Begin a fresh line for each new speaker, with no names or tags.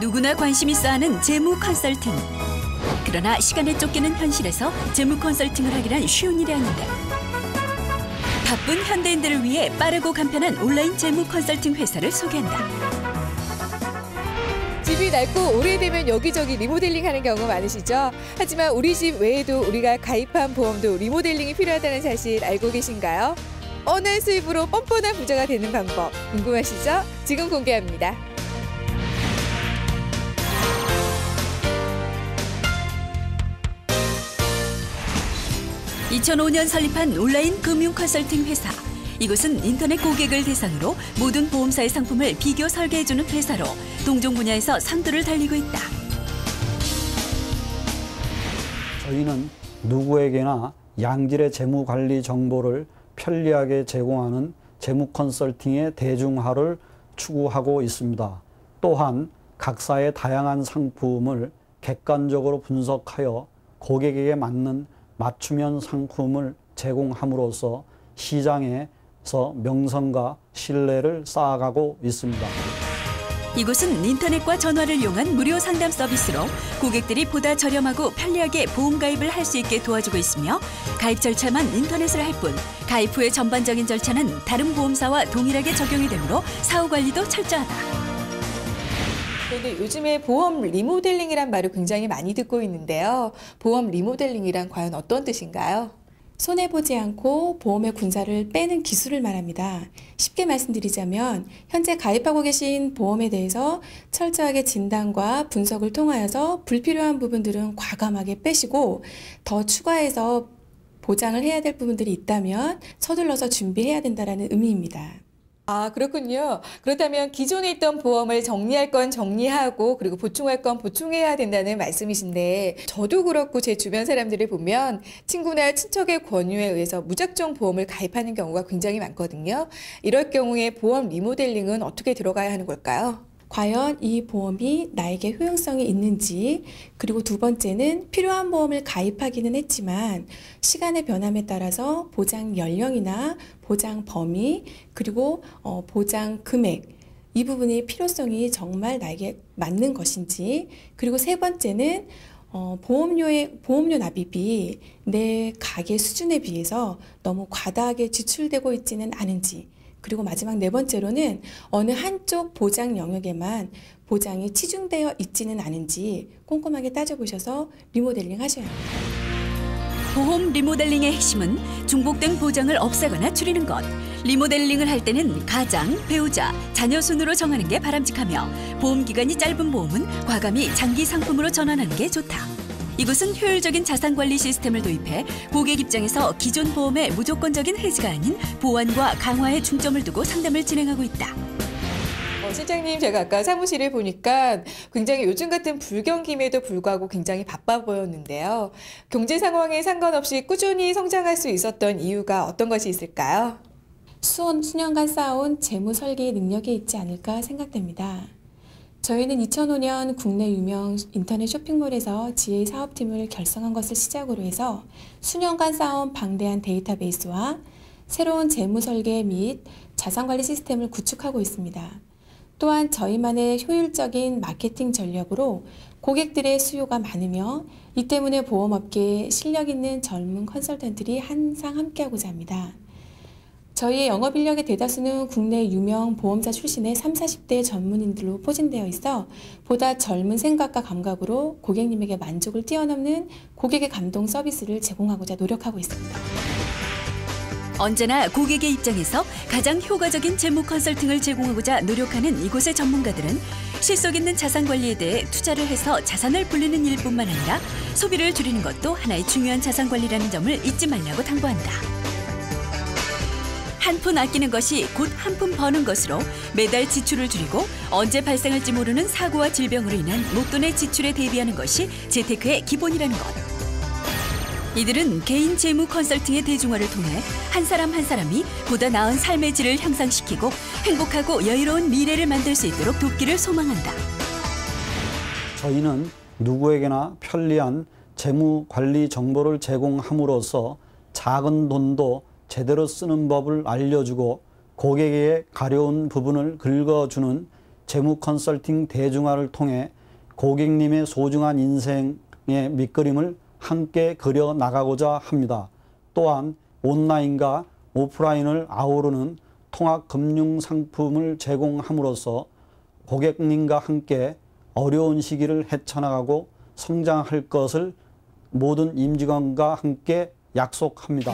누구나 관심 있어 하는 재무 컨설팅. 그러나 시간에 쫓기는 현실에서 재무 컨설팅을 하기란 쉬운 일이 아닌데. 바쁜 현대인들을 위해 빠르고 간편한 온라인 재무 컨설팅 회사를 소개한다.
집이 낡고 오래되면 여기저기 리모델링하는 경우 많으시죠? 하지만 우리 집 외에도 우리가 가입한 보험도 리모델링이 필요하다는 사실 알고 계신가요? 어느 수입으로 뻔뻔한 부자가 되는 방법 궁금하시죠? 지금 공개합니다.
2005년 설립한 온라인 금융 컨설팅 회사. 이곳은 인터넷 고객을 대상으로 모든 보험사의 상품을 비교 설계해주는 회사로 동종 분야에서 선두를 달리고 있다.
저희는 누구에게나 양질의 재무 관리 정보를 편리하게 제공하는 재무 컨설팅의 대중화를 추구하고 있습니다. 또한 각사의 다양한 상품을 객관적으로 분석하여 고객에게 맞는 맞춤형 상품을 제공함으로써 시장에서 명성과 신뢰를 쌓아가고 있습니다.
이곳은 인터넷과 전화를 이용한 무료 상담 서비스로 고객들이 보다 저렴하고 편리하게 보험 가입을 할 수 있게 도와주고 있으며 가입 절차만 인터넷을 할 뿐 가입 후의 전반적인 절차는 다른 보험사와 동일하게 적용이 되므로 사후 관리도 철저하다.
그런데 요즘에 보험 리모델링이란 말을 굉장히 많이 듣고 있는데요. 보험 리모델링이란 과연 어떤 뜻인가요?
손해보지 않고 보험의 군사를 빼는 기술을 말합니다. 쉽게 말씀드리자면 현재 가입하고 계신 보험에 대해서 철저하게 진단과 분석을 통하여서 불필요한 부분들은 과감하게 빼시고 더 추가해서 보장을 해야 될 부분들이 있다면 서둘러서 준비해야 된다는 의미입니다.
아, 그렇군요. 그렇다면 기존에 있던 보험을 정리할 건 정리하고 그리고 보충할 건 보충해야 된다는 말씀이신데 저도 그렇고 제 주변 사람들을 보면 친구나 친척의 권유에 의해서 무작정 보험을 가입하는 경우가 굉장히 많거든요. 이럴 경우에 보험 리모델링은 어떻게 들어가야 하는 걸까요?
과연 이 보험이 나에게 효용성이 있는지, 그리고 두 번째는 필요한 보험을 가입하기는 했지만 시간의 변함에 따라서 보장 연령이나 보장 범위, 그리고 보장 금액, 이 부분의 필요성이 정말 나에게 맞는 것인지, 그리고 세 번째는 보험료 납입이 내 가계 수준에 비해서 너무 과다하게 지출되고 있지는 않은지, 그리고 마지막 네 번째로는 어느 한쪽 보장 영역에만 보장이 치중되어 있지는 않은지 꼼꼼하게 따져보셔서 리모델링 하셔야 합니다.
보험 리모델링의 핵심은 중복된 보장을 없애거나 줄이는 것. 리모델링을 할 때는 가장, 배우자, 자녀 순으로 정하는 게 바람직하며 보험 기간이 짧은 보험은 과감히 장기 상품으로 전환하는 게 좋다. 이곳은 효율적인 자산관리 시스템을 도입해 고객 입장에서 기존 보험의 무조건적인 해지가 아닌 보완과 강화에 중점을 두고 상담을 진행하고 있다.
실장님, 제가 아까 사무실을 보니까 굉장히 요즘 같은 불경기임에도 불구하고 굉장히 바빠 보였는데요. 경제 상황에 상관없이 꾸준히 성장할 수 있었던 이유가 어떤 것이 있을까요?
수년간 쌓아온 재무 설계의 능력이 있지 않을까 생각됩니다. 저희는 2005년 국내 유명 인터넷 쇼핑몰에서 지혜 사업팀을 결성한 것을 시작으로 해서 수년간 쌓아온 방대한 데이터베이스와 새로운 재무 설계 및 자산관리 시스템을 구축하고 있습니다. 또한 저희만의 효율적인 마케팅 전략으로 고객들의 수요가 많으며 이 때문에 보험업계에 실력 있는 젊은 컨설턴트들이 항상 함께하고자 합니다. 저희의 영업인력의 대다수는 국내 유명 보험사 출신의 30, 40대 전문인들로 포진되어 있어 보다 젊은 생각과 감각으로 고객님에게 만족을 뛰어넘는 고객의 감동 서비스를 제공하고자 노력하고 있습니다.
언제나 고객의 입장에서 가장 효과적인 재무 컨설팅을 제공하고자 노력하는 이곳의 전문가들은 실속 있는 자산 관리에 대해 투자를 해서 자산을 불리는 일뿐만 아니라 소비를 줄이는 것도 하나의 중요한 자산 관리라는 점을 잊지 말라고 당부한다. 한 푼 아끼는 것이 곧 한 푼 버는 것으로 매달 지출을 줄이고 언제 발생할지 모르는 사고와 질병으로 인한 목돈의 지출에 대비하는 것이 재테크의 기본이라는 것. 이들은 개인 재무 컨설팅의 대중화를 통해 한 사람 한 사람이 보다 나은 삶의 질을 향상시키고 행복하고 여유로운 미래를 만들 수 있도록 돕기를 소망한다.
저희는 누구에게나 편리한 재무 관리 정보를 제공함으로써 작은 돈도 제대로 쓰는 법을 알려주고 고객에게 가려운 부분을 긁어주는 재무 컨설팅 대중화를 통해 고객님의 소중한 인생의 밑그림을 함께 그려 나가고자 합니다. 또한 온라인과 오프라인을 아우르는 통합 금융 상품을 제공함으로써 고객님과 함께 어려운 시기를 헤쳐나가고 성장할 것을 모든 임직원과 함께 약속합니다.